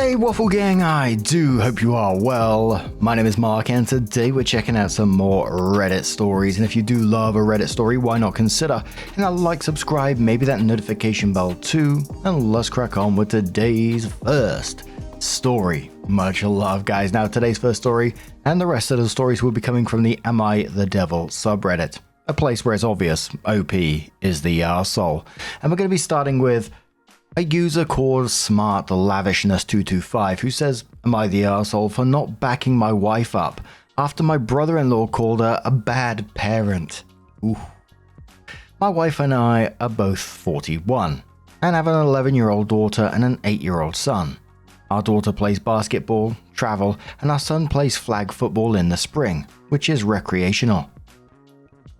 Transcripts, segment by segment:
Hey Waffle Gang, I do hope you are well. My name is Mark and today we're checking out some more Reddit stories, and if you do love a Reddit story, why not consider hitting that like, subscribe, maybe that notification bell too, and let's crack on with today's first story. Much love guys. Now today's first story and the rest of the stories will be coming from the AmITheDevil subreddit, a place where it's obvious OP is the arsehole, and we're going to be starting with a user called SmartLavishness225 who says, "Am I the arsehole for not backing my wife up after my brother-in-law called her a bad parent?" Ooh. My wife and I are both 41 and have an 11-year-old daughter and an 8-year-old son. Our daughter plays basketball, travel, and our son plays flag football in the spring, which is recreational.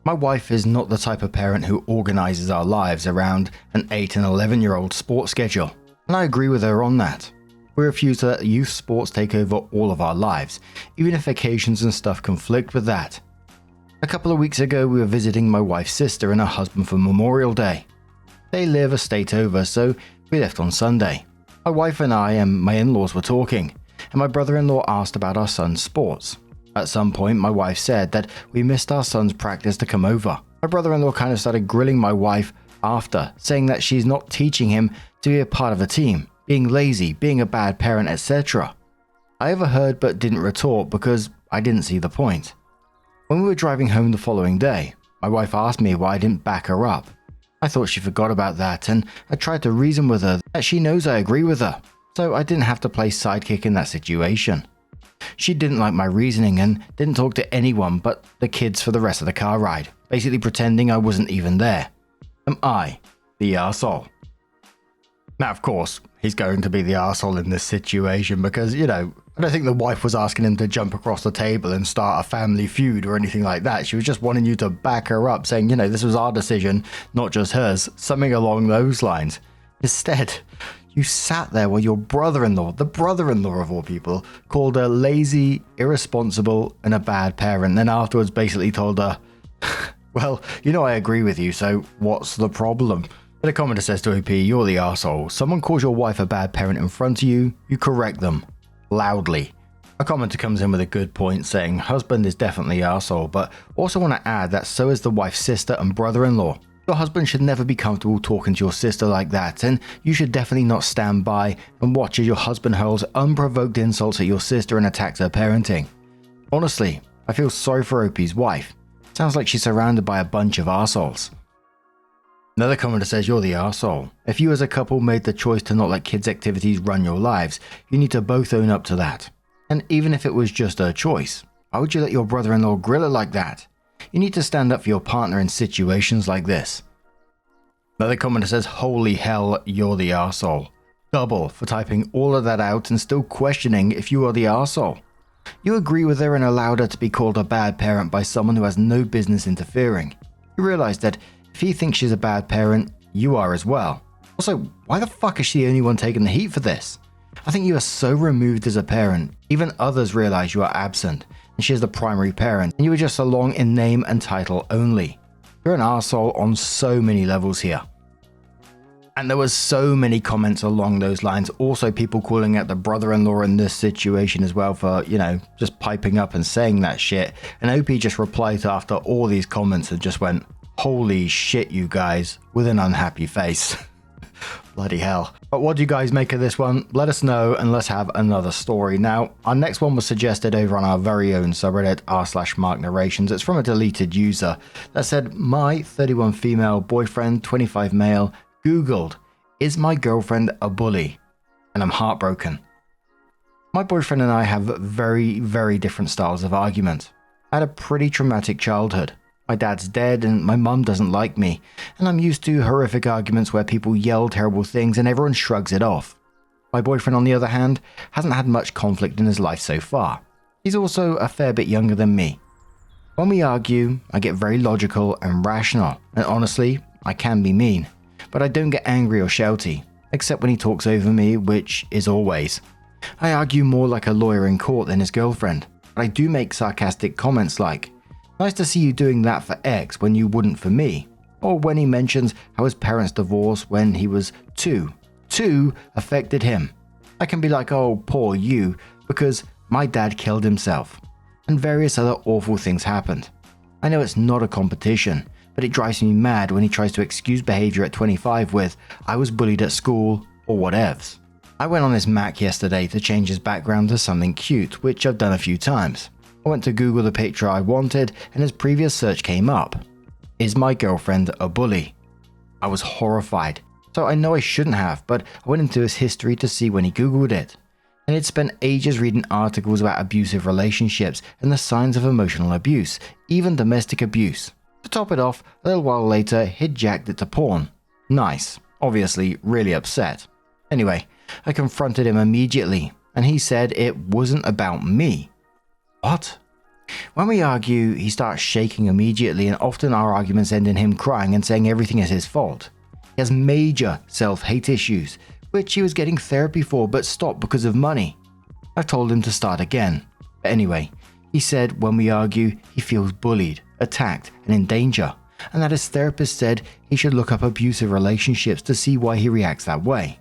My wife is not the type of parent who organizes our lives around an 8 and 11-year-old sports schedule, and I agree with her on that. We refuse to let youth sports take over all of our lives, even if occasions and stuff conflict with that. A couple of weeks ago, we were visiting my wife's sister and her husband for Memorial Day. They live a state over, so we left on Sunday. My wife and I and my in-laws were talking, and my brother-in-law asked about our son's sports. At some point, my wife said that we missed our son's practice to come over. My brother-in-law kind of started grilling my wife after, saying that she's not teaching him to be a part of the team, being lazy, being a bad parent, etc. I overheard but didn't retort because I didn't see the point. When we were driving home the following day, my wife asked me why I didn't back her up. I thought she forgot about that, and I tried to reason with her that she knows I agree with her, so I didn't have to play sidekick in that situation. She didn't like my reasoning and didn't talk to anyone but the kids for the rest of the car ride, basically pretending I wasn't even there. Am I the arsehole? Now, of course, he's going to be the arsehole in this situation because, I don't think the wife was asking him to jump across the table and start a family feud or anything like that. She was just wanting you to back her up, saying, this was our decision, not just hers, something along those lines. Instead, you sat there while your brother-in-law, the brother-in-law of all people, called her lazy, irresponsible, and a bad parent, then afterwards basically told her, well, I agree with you, so what's the problem? But a commenter says to OP, "You're the arsehole. Someone calls your wife a bad parent in front of you, you correct them. Loudly." A commenter comes in with a good point saying, "Husband is definitely arsehole, but also want to add that so is the wife's sister and brother-in-law. Your husband should never be comfortable talking to your sister like that, and you should definitely not stand by and watch as your husband hurls unprovoked insults at your sister and attacks her parenting. Honestly, I feel sorry for OP's wife. Sounds like she's surrounded by a bunch of arseholes." Another commenter says, "You're the arsehole. If you as a couple made the choice to not let kids' activities run your lives, you need to both own up to that. And even if it was just her choice, why would you let your brother-in-law grill her like that? You need to stand up for your partner in situations like this." Another commenter says, "Holy hell, you're the arsehole. Double for typing all of that out and still questioning if you are the arsehole. You agree with her and allowed her to be called a bad parent by someone who has no business interfering. You realize that if he thinks she's a bad parent, you are as well. Also, why the fuck is she the only one taking the heat for this? I think you are so removed as a parent, even others realize you are absent, and she is the primary parent, and you are just along in name and title only. You're an arsehole on so many levels here." And there was so many comments along those lines. Also people calling out the brother-in-law in this situation as well for, just piping up and saying that shit. And OP just replied after all these comments and just went, "Holy shit, you guys," with an unhappy face. Bloody hell. But what do you guys make of this one? Let us know and let's have another story. Now, our next one was suggested over on our very own subreddit, r/Mark Narrations. It's from a deleted user that said, "My 31 female boyfriend, 25 male, Googled, 'Is my girlfriend a bully?' and I'm heartbroken. My boyfriend and I have very, very different styles of argument. I had a pretty traumatic childhood. My dad's dead and my mum doesn't like me, and I'm used to horrific arguments where people yell terrible things and everyone shrugs it off. My boyfriend, on the other hand, hasn't had much conflict in his life so far. He's also a fair bit younger than me. When we argue, I get very logical and rational, and honestly, I can be mean. But I don't get angry or shouty, except when he talks over me, which is always. I argue more like a lawyer in court than his girlfriend, but I do make sarcastic comments like, 'Nice to see you doing that for X when you wouldn't for me,' or when he mentions how his parents divorced when he was 2. 2 affected him. I can be like, oh, poor you, because my dad killed himself. And various other awful things happened. I know it's not a competition, but it drives me mad when he tries to excuse behavior at 25 with, I was bullied at school, or whatevs. I went on his Mac yesterday to change his background to something cute, which I've done a few times. I went to Google the picture I wanted, and his previous search came up. Is my girlfriend a bully? I was horrified, so I know I shouldn't have, but I went into his history to see when he Googled it. And he'd spent ages reading articles about abusive relationships and the signs of emotional abuse, even domestic abuse. To top it off, a little while later, he'd jacked it to porn. Nice. Obviously, really upset. Anyway, I confronted him immediately, and he said it wasn't about me. What? When we argue, he starts shaking immediately, and often our arguments end in him crying and saying everything is his fault. He has major self-hate issues, which he was getting therapy for but stopped because of money. I've told him to start again. But anyway, he said when we argue, he feels bullied, attacked, and in danger, and that his therapist said he should look up abusive relationships to see why he reacts that way.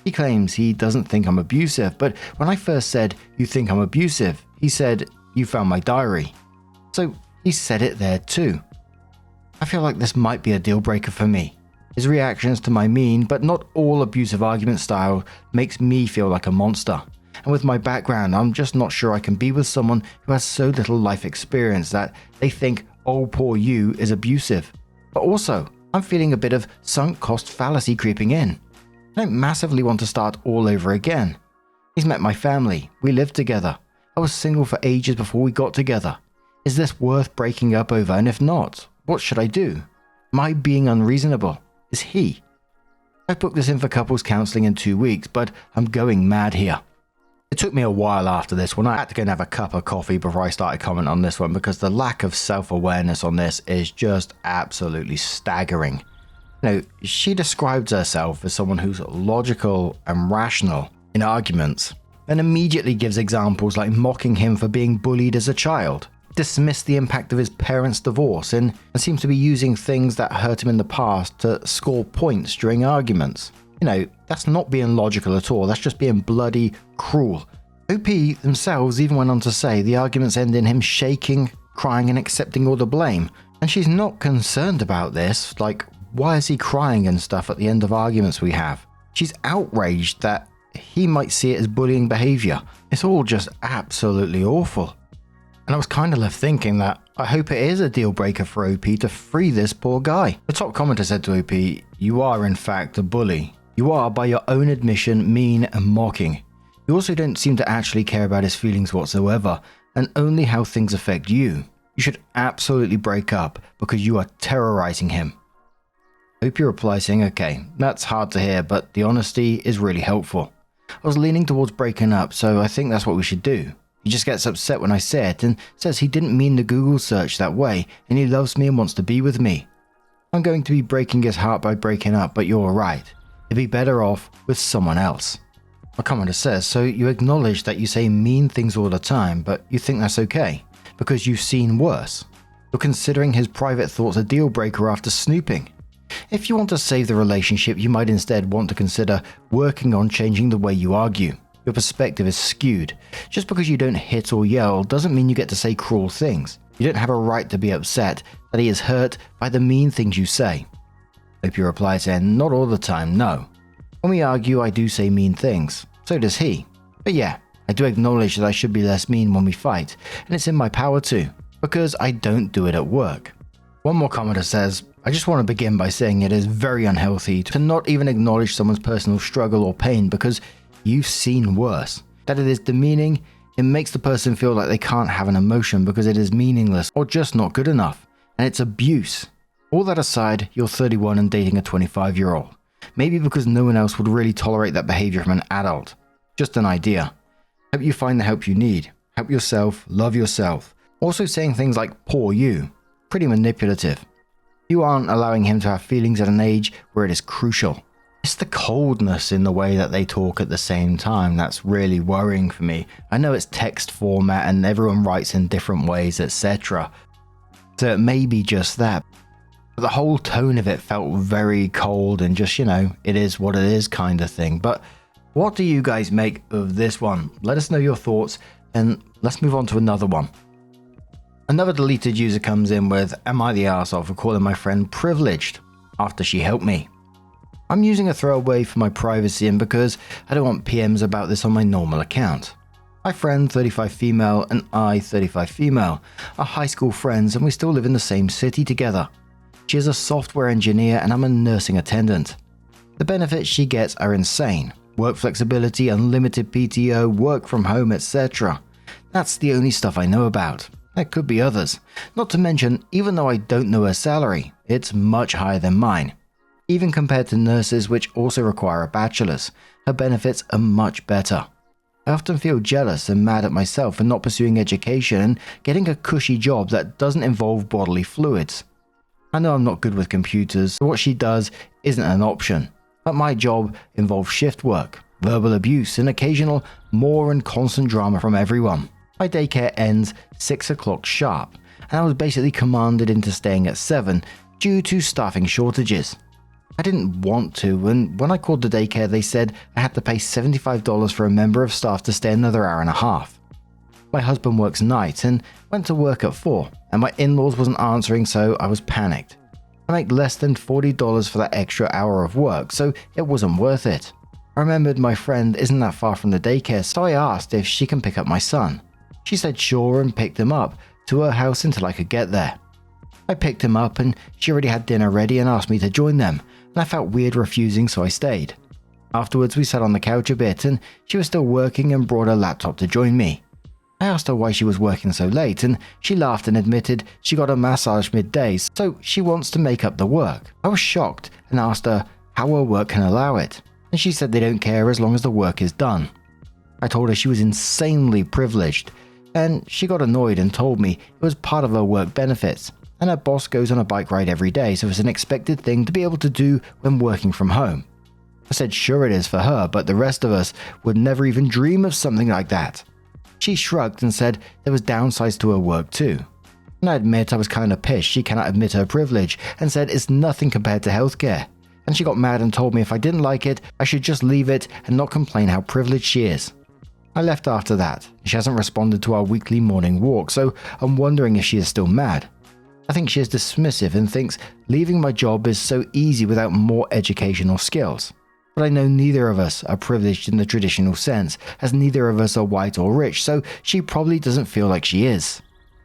He claims he doesn't think I'm abusive, but when I first said, you think I'm abusive, he said, you found my diary. So he said it there too. I feel like this might be a deal breaker for me. His reactions to my mean but not all abusive argument style makes me feel like a monster. And with my background, I'm just not sure I can be with someone who has so little life experience that they think, oh, poor you is abusive. But also, I'm feeling a bit of sunk cost fallacy creeping in. I don't massively want to start all over again. He's met my family. We lived together. I was single for ages before we got together. Is this worth breaking up over? And if not, what should I do? Am I being unreasonable? Is he? I booked this in for couples counseling in 2 weeks, but I'm going mad here. It took me a while after this when I had to go and have a cup of coffee before I started commenting on this one, because the lack of self-awareness on this is just absolutely staggering. She describes herself as someone who's logical and rational in arguments, and immediately gives examples like mocking him for being bullied as a child, dismissed the impact of his parents' divorce, and seems to be using things that hurt him in the past to score points during arguments. That's not being logical at all, that's just being bloody cruel. OP themselves even went on to say the arguments end in him shaking, crying, and accepting all the blame. And she's not concerned about this, like, why is he crying and stuff at the end of arguments we have? She's outraged that he might see it as bullying behavior. It's all just absolutely awful. And I was kind of left thinking that I hope it is a deal breaker for OP to free this poor guy. The top commenter said to OP, you are in fact a bully. You are, by your own admission, mean and mocking. You also don't seem to actually care about his feelings whatsoever, and only how things affect you. You should absolutely break up because you are terrorizing him. OP replies saying, okay, that's hard to hear, but the honesty is really helpful. I was leaning towards breaking up, so I think that's what we should do. He just gets upset when I say it and says he didn't mean the Google search that way and he loves me and wants to be with me. I'm going to be breaking his heart by breaking up, but you're right. He'd be better off with someone else. My commenter says, so you acknowledge that you say mean things all the time, but you think that's okay because you've seen worse. You're considering his private thoughts a deal breaker after snooping. If you want to save the relationship, you might instead want to consider working on changing the way you argue. Your perspective is skewed. Just because you don't hit or yell doesn't mean you get to say cruel things. You don't have a right to be upset that he is hurt by the mean things you say. OP replies saying, not all the time, no. When we argue, I do say mean things. So does he. But yeah, I do acknowledge that I should be less mean when we fight, and it's in my power to, because I don't do it at work. One more commenter says, I just want to begin by saying it is very unhealthy to not even acknowledge someone's personal struggle or pain because you've seen worse. That it is demeaning, it makes the person feel like they can't have an emotion because it is meaningless or just not good enough. And it's abuse. All that aside, you're 31 and dating a 25-year-old. Maybe because no one else would really tolerate that behavior from an adult. Just an idea. Hope you find the help you need. Help yourself, love yourself. Also saying things like poor you. Pretty manipulative. You aren't allowing him to have feelings at an age where it is crucial. It's the coldness in the way that they talk at the same time that's really worrying for me. I know it's text format and everyone writes in different ways, etc. So it may be just that. But the whole tone of it felt very cold and just, it is what it is kind of thing. But What do you guys make of this one? Let us know your thoughts, and let's move on to another one. Another deleted user comes in with, "Am I the arsehole for calling my friend privileged after she helped me? I'm using a throwaway for my privacy and because I don't want PMs about this on my normal account. My friend, 35 female, and I, 35 female, are high school friends and we still live in the same city together. She is a software engineer and I'm a nursing attendant. The benefits she gets are insane. Work flexibility, unlimited PTO, work from home, etc. That's the only stuff I know about. There could be others. Not to mention, even though I don't know her salary, it's much higher than mine. Even compared to nurses, which also require a bachelor's, her benefits are much better. I often feel jealous and mad at myself for not pursuing education and getting a cushy job that doesn't involve bodily fluids. I know I'm not good with computers, so what she does isn't an option. But my job involves shift work, verbal abuse, and occasional more and constant drama from everyone. My daycare ends 6 o'clock sharp, and I was basically commanded into staying at 7 due to staffing shortages. I didn't want to, and when I called the daycare they said I had to pay $75 for a member of staff to stay another hour and a half. My husband works night and went to work at 4, and my in-laws wasn't answering, so I was panicked. I make less than $40 for that extra hour of work, so it wasn't worth it. I remembered my friend isn't that far from the daycare, so I asked if she can pick up my son. She said sure and picked him up to her house until I could get there. I picked him up and she already had dinner ready and asked me to join them, and I felt weird refusing, so I stayed. Afterwards we sat on the couch a bit and she was still working and brought her laptop to join me. I asked her why she was working so late and she laughed and admitted she got a massage midday, so she wants to make up the work. I was shocked and asked her how her work can allow it, and she said they don't care as long as the work is done. I told her she was insanely privileged, and she got annoyed and told me it was part of her work benefits, and her boss goes on a bike ride every day, so it's an expected thing to be able to do when working from home. I said sure it is for her, but the rest of us would never even dream of something like that. She shrugged and said there was downsides to her work too. And I admit I was kind of pissed she cannot admit her privilege and said it's nothing compared to healthcare. And she got mad and told me if I didn't like it, I should just leave it and not complain how privileged she is. I left after that. She hasn't responded to our weekly morning walk, so I'm wondering if she is still mad. I think she is dismissive and thinks leaving my job is so easy without more educational skills. But I know neither of us are privileged in the traditional sense, as neither of us are white or rich, so she probably doesn't feel like she is.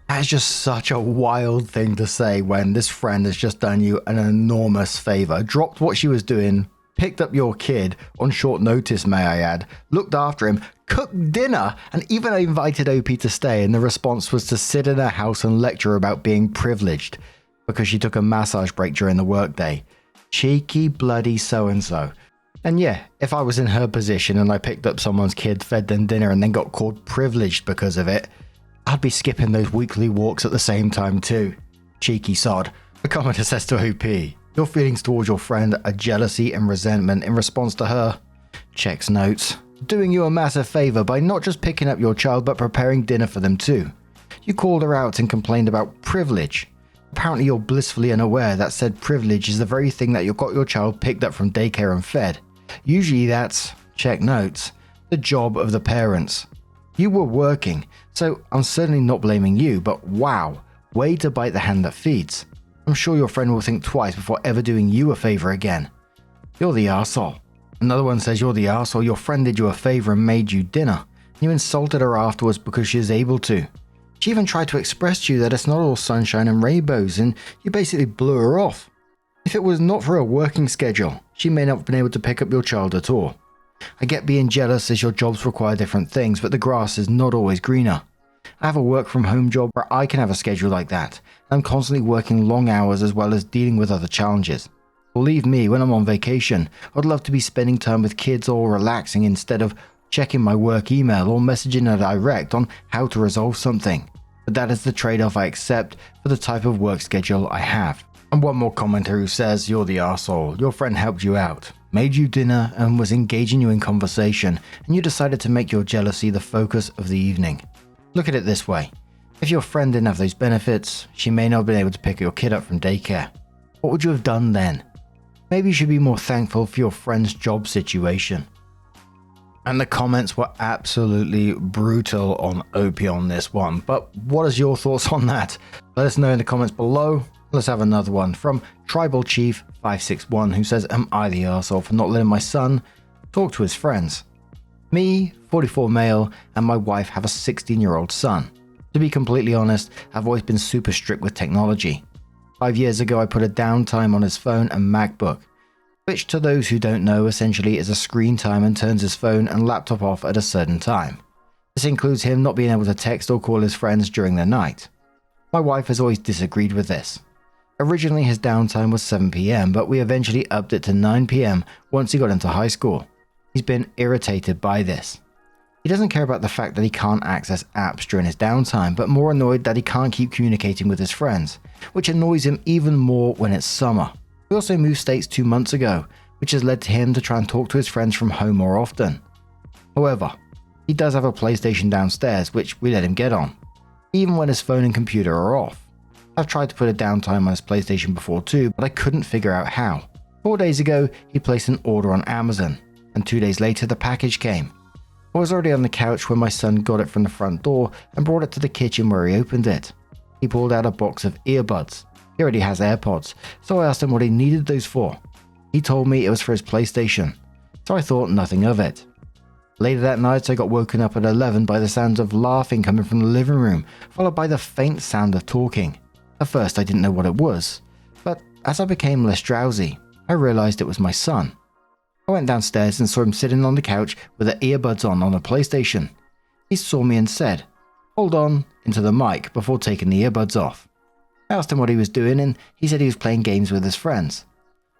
That is just such a wild thing to say when this friend has just done you an enormous favor, dropped what she was doing, picked up your kid on short notice, may I add, looked after him, cooked dinner, and even invited OP to stay, and the response was to sit in her house and lecture about being privileged because she took a massage break during the workday. Cheeky bloody so-and-so. And yeah, if I was in her position and I picked up someone's kid, fed them dinner, and then got called privileged because of it, I'd be skipping those weekly walks at the same time too. Cheeky sod. The commenter says to OP, your feelings towards your friend are jealousy and resentment in response to her. Checks notes. Doing you a massive favor by not just picking up your child but preparing dinner for them too. You called her out and complained about privilege. Apparently you're blissfully unaware that said privilege is the very thing that you got your child picked up from daycare and fed. Usually that's, check notes, the job of the parents. You were working, so I'm certainly not blaming you, but wow, way to bite the hand that feeds. I'm sure your friend will think twice before ever doing you a favor again. You're the arsehole. Another one says you're the arsehole. Your friend did you a favor and made you dinner. You insulted her afterwards because she was able to. She even tried to express to you that it's not all sunshine and rainbows, and you basically blew her off. If it was not for her working schedule, she may not have been able to pick up your child at all. I get being jealous as your jobs require different things, but the grass is not always greener. I have a work from home job where I can have a schedule like that. I'm constantly working long hours as well as dealing with other challenges. Believe me, when I'm on vacation, I'd love to be spending time with kids or relaxing instead of checking my work email or messaging a direct on how to resolve something. But that is the trade-off I accept for the type of work schedule I have. And one more commenter who says, you're the arsehole. Your friend helped you out, made you dinner and was engaging you in conversation, and you decided to make your jealousy the focus of the evening. Look at it this way. If your friend didn't have those benefits, she may not have been able to pick your kid up from daycare. What would you have done then? Maybe you should be more thankful for your friend's job situation. And the comments were absolutely brutal on OP on this one. But what is your thoughts on that? Let us know in the comments below. Let's have another one from Tribal Chief 561, who says, am I the arsehole for not letting my son talk to his friends? Me, 44 male, and my wife have a 16-year-old son. To be completely honest, I've always been super strict with technology. 5 years ago, I put a downtime on his phone and MacBook, which to those who don't know essentially is a screen time and turns his phone and laptop off at a certain time. This includes him not being able to text or call his friends during the night. My wife has always disagreed with this. Originally his downtime was 7 PM, but we eventually upped it to 9 PM once he got into high school. He's been irritated by this. He doesn't care about the fact that he can't access apps during his downtime, but more annoyed that he can't keep communicating with his friends, which annoys him even more when it's summer. We also moved states 2 months ago, which has led to him to try and talk to his friends from home more often. However, he does have a PlayStation downstairs, which we let him get on, even when his phone and computer are off. I've tried to put a downtime on his PlayStation before too, but I couldn't figure out how. 4 days ago, he placed an order on Amazon, and 2 days later the package came. I was already on the couch when my son got it from the front door and brought it to the kitchen where he opened it. He pulled out a box of earbuds. He already has AirPods, so I asked him what he needed those for. He told me it was for his PlayStation, so I thought nothing of it. Later that night I got woken up at 11 by the sounds of laughing coming from the living room, followed by the faint sound of talking. At first I didn't know what it was, but as I became less drowsy, I realized it was my son. I went downstairs and saw him sitting on the couch with the earbuds on a PlayStation. He saw me and said, "Hold on," into the mic before taking the earbuds off. I asked him what he was doing and he said he was playing games with his friends.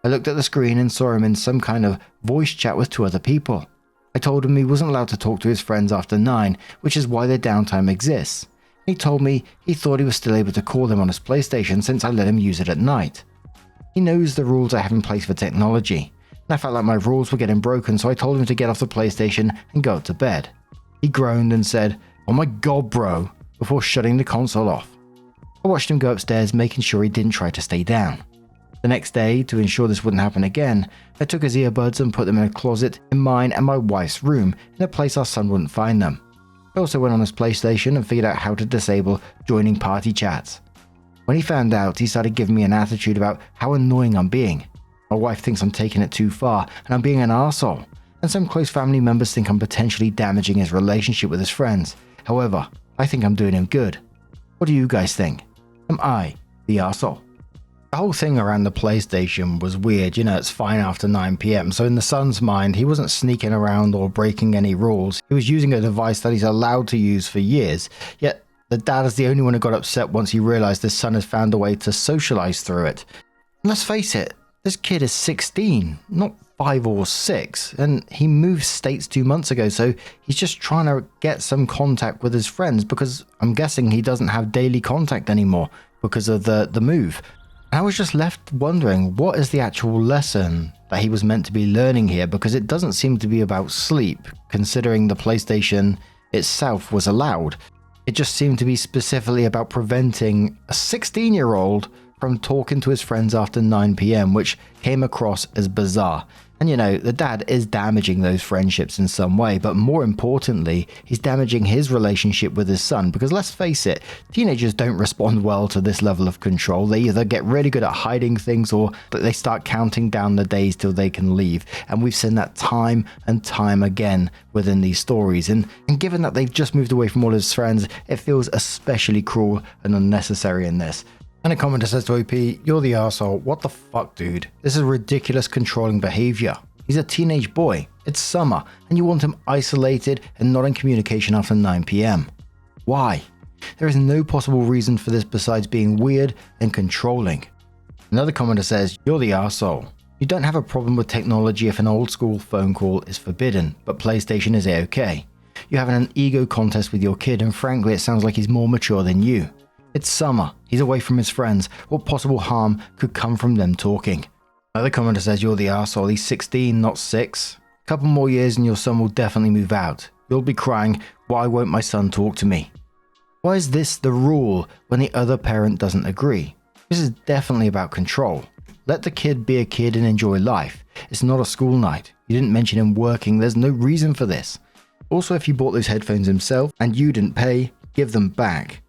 I looked at the screen and saw him in some kind of voice chat with 2 other people. I told him he wasn't allowed to talk to his friends after 9, which is why their downtime exists. He told me he thought he was still able to call them on his PlayStation since I let him use it at night. He knows the rules I have in place for technology, and I felt like my rules were getting broken, so I told him to get off the PlayStation and go to bed. He groaned and said, "Oh my god, bro," before shutting the console off. I watched him go upstairs, making sure he didn't try to stay down. The next day, to ensure this wouldn't happen again, I took his earbuds and put them in a closet in mine and my wife's room, in a place our son wouldn't find them. I also went on his PlayStation and figured out how to disable joining party chats. When he found out, he started giving me an attitude about how annoying I'm being. My wife thinks I'm taking it too far and I'm being an arsehole, and some close family members think I'm potentially damaging his relationship with his friends. However, I think I'm doing him good. What do you guys think? Am I the arsehole? The whole thing around the PlayStation was weird. It's fine after 9 PM, so in the son's mind, he wasn't sneaking around or breaking any rules. He was using a device that he's allowed to use for years, yet the dad is the only one who got upset once he realized his son has found a way to socialize through it. And let's face it, this kid is 16, not 5 or 6, and he moved states 2 months ago, so he's just trying to get some contact with his friends because I'm guessing he doesn't have daily contact anymore because of the move. I was just left wondering, what is the actual lesson that he was meant to be learning here, because it doesn't seem to be about sleep, considering the PlayStation itself was allowed. It just seemed to be specifically about preventing a 16-year-old from talking to his friends after 9 PM, which came across as bizarre. And the dad is damaging those friendships in some way, but more importantly, he's damaging his relationship with his son, because let's face it, teenagers don't respond well to this level of control. They either get really good at hiding things or they start counting down the days till they can leave. And we've seen that time and time again within these stories. And given that they've just moved away from all his friends, it feels especially cruel and unnecessary in this. And a commenter says to OP, "You're the arsehole. What the fuck, dude? This is ridiculous controlling behavior. He's a teenage boy. It's summer, and you want him isolated and not in communication after 9 PM. Why? There is no possible reason for this besides being weird and controlling." Another commenter says, "You're the arsehole. You don't have a problem with technology if an old school phone call is forbidden, but PlayStation is A-okay. You're having an ego contest with your kid, and frankly it sounds like he's more mature than you. It's summer, he's away from his friends. What possible harm could come from them talking?" Another commenter says, "You're the arsehole. He's 16, not 6. Couple more years and your son will definitely move out. You'll be crying, 'Why won't my son talk to me?' Why is this the rule when the other parent doesn't agree? This is definitely about control. Let the kid be a kid and enjoy life. It's not a school night. You didn't mention him working, there's no reason for this. Also, if he bought those headphones himself and you didn't pay, give them back.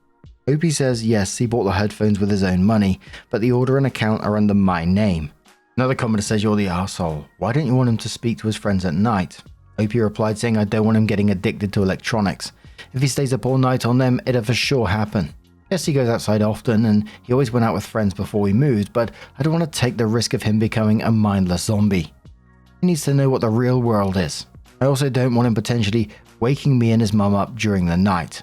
OP says yes, he bought the headphones with his own money, but the order and account are under my name. Another commenter says you're the arsehole. Why don't you want him to speak to his friends at night? OP replied saying I don't want him getting addicted to electronics. If he stays up all night on them, it'll for sure happen. Yes, he goes outside often and he always went out with friends before we moved, but I don't want to take the risk of him becoming a mindless zombie. He needs to know what the real world is. I also don't want him potentially waking me and his mum up during the night.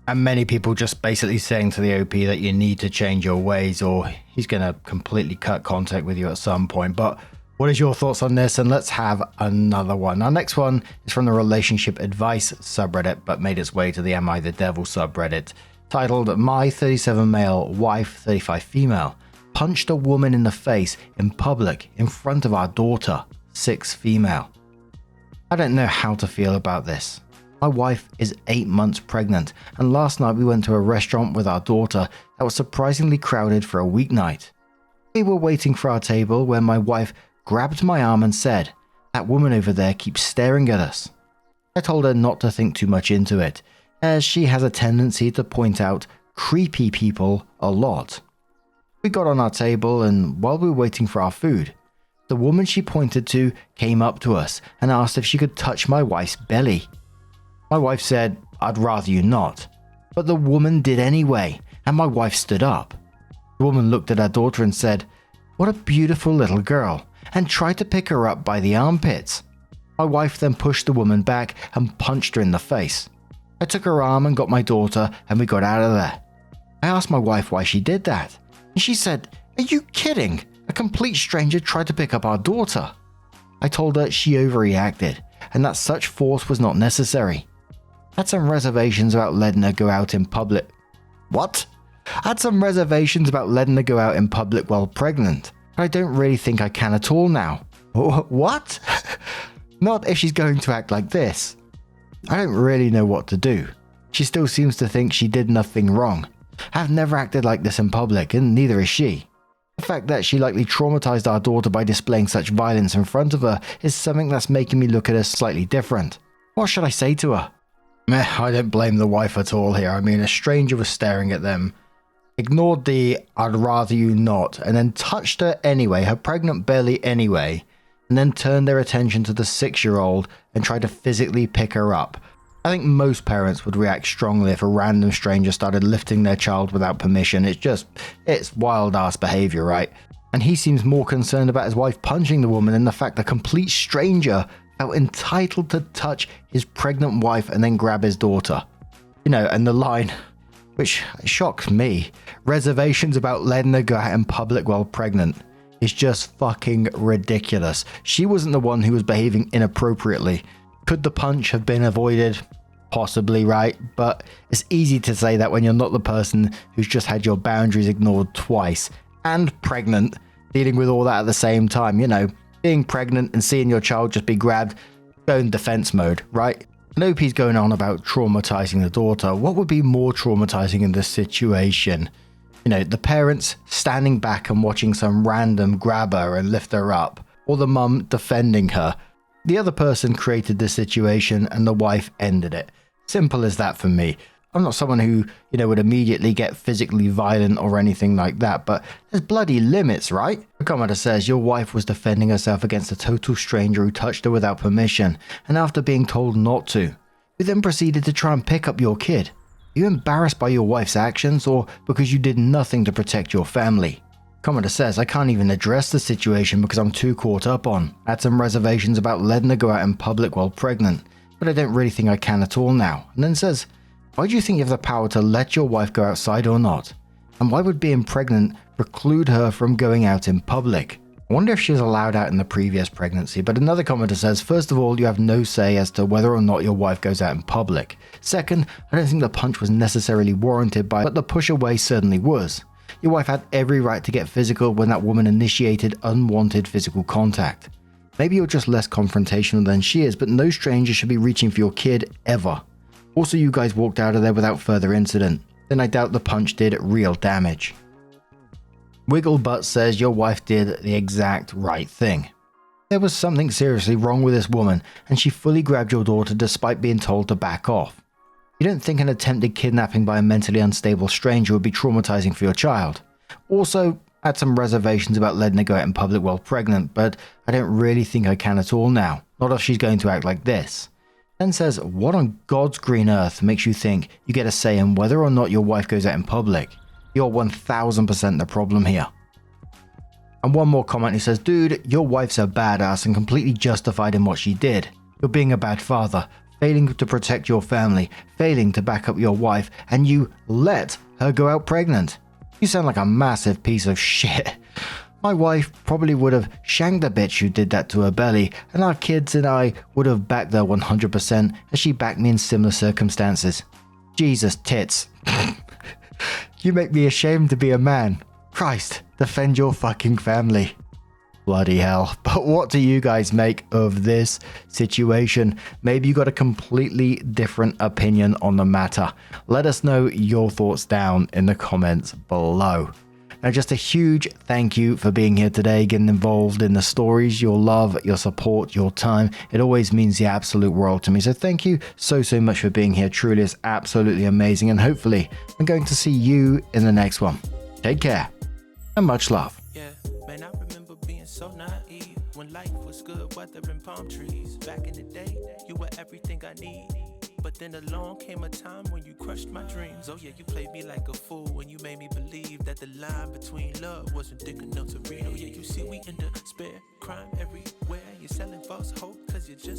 And many people just basically saying to the OP that you need to change your ways or he's going to completely cut contact with you at some point. But what is your thoughts on this? And let's have another one. Our next one is from the Relationship Advice subreddit, but made its way to the AmITheDevil subreddit, titled My 37 Male, Wife 35 Female Punched a Woman in the Face in Public in Front of Our Daughter, 6 Female. I don't know how to feel about this. My wife is 8 months pregnant, and last night we went to a restaurant with our daughter that was surprisingly crowded for a weeknight. We were waiting for our table when my wife grabbed my arm and said, "That woman over there keeps staring at us." I told her not to think too much into it, as she has a tendency to point out creepy people a lot. We got on our table, and while we were waiting for our food, the woman she pointed to came up to us and asked if she could touch my wife's belly. My wife said, "I'd rather you not." But the woman did anyway, and my wife stood up. The woman looked at our daughter and said, "What a beautiful little girl," and tried to pick her up by the armpits. My wife then pushed the woman back and punched her in the face. I took her arm and got my daughter, and we got out of there. I asked my wife why she did that, and she said, "Are you kidding? A complete stranger tried to pick up our daughter." I told her she overreacted, and that such force was not necessary. Had some reservations about letting her go out in public. What? Had some reservations about letting her go out in public while pregnant, but I don't really think I can at all now. What? Not if she's going to act like this. I don't really know what to do. She still seems to think she did nothing wrong. I've never acted like this in public, and neither is she. The fact that she likely traumatized our daughter by displaying such violence in front of her is something that's making me look at her slightly different. What should I say to her? I don't blame the wife at all here. I mean, a stranger was staring at them, ignored the "I'd rather you not," and then touched her anyway, her pregnant belly anyway, and then turned their attention to the 6-year-old and tried to physically pick her up. I think most parents would react strongly if a random stranger started lifting their child without permission. It's wild-ass behavior, right? And he seems more concerned about his wife punching the woman than the fact a complete stranger felt entitled to touch his pregnant wife and then grab his daughter. You know, and the line, which shocks me, reservations about letting her go out in public while pregnant, is just fucking ridiculous. She wasn't the one who was behaving inappropriately. Could the punch have been avoided? Possibly, right? But it's easy to say that when you're not the person who's just had your boundaries ignored twice and pregnant, dealing with all that at the same time. You know, being pregnant and seeing your child just be grabbed, go in defense mode, right? And OP's going on about traumatizing the daughter. What would be more traumatizing in this situation? You know, the parents standing back and watching some random grab her and lift her up, or the mum defending her. The other person created the situation and the wife ended it. Simple as that for me. I'm not someone who, you know, would immediately get physically violent or anything like that, but there's bloody limits, right? The commenter says your wife was defending herself against a total stranger who touched her without permission, and after being told not to, you then proceeded to try and pick up your kid. Are you embarrassed by your wife's actions, or because you did nothing to protect your family? Commenter says, I can't even address the situation because I'm too caught up on. I had some reservations about letting her go out in public while pregnant, but I don't really think I can at all now. And then says, why do you think you have the power to let your wife go outside or not? And why would being pregnant preclude her from going out in public? I wonder if she was allowed out in the previous pregnancy, but another commenter says, first of all, you have no say as to whether or not your wife goes out in public. Second, I don't think the punch was necessarily warranted but the push away certainly was. Your wife had every right to get physical when that woman initiated unwanted physical contact. Maybe you're just less confrontational than she is, but no stranger should be reaching for your kid ever. Also, you guys walked out of there without further incident. Then I doubt the punch did real damage. Wigglebutt says your wife did the exact right thing. There was something seriously wrong with this woman, and she fully grabbed your daughter despite being told to back off. You don't think an attempted kidnapping by a mentally unstable stranger would be traumatizing for your child. Also, I had some reservations about letting her go out in public while pregnant, but I don't really think I can at all now, not if she's going to act like this. Then says, what on God's green earth makes you think you get a say in whether or not your wife goes out in public? You're 1000% the problem here. And one more comment, he says, dude, your wife's a badass and completely justified in what she did. You're being a bad father, failing to protect your family, failing to back up your wife, and you let her go out pregnant. You sound like a massive piece of shit. My wife probably would have shanked the bitch who did that to her belly, and our kids and I would have backed her 100% as she backed me in similar circumstances. Jesus tits. You make me ashamed to be a man. Christ, defend your fucking family. Bloody hell. But what do you guys make of this situation? Maybe you got a completely different opinion on the matter. Let us know your thoughts down in the comments below. Now, just a huge thank you for being here today, getting involved in the stories, your love, your support, your time. It always means the absolute world to me. So thank you so much for being here. Truly is absolutely amazing. And hopefully I'm going to see you in the next one. Take care and much love. Yeah, man, I remember being so naive when life was good, weather and palm trees. Back in the day, you were everything I need. But then along came a time when you crushed my dreams. Oh yeah, you played me like a fool when you made me believe that the line between love wasn't thick enough to read. Oh yeah, you see we in despair, crime everywhere. You're selling false hope cause you're just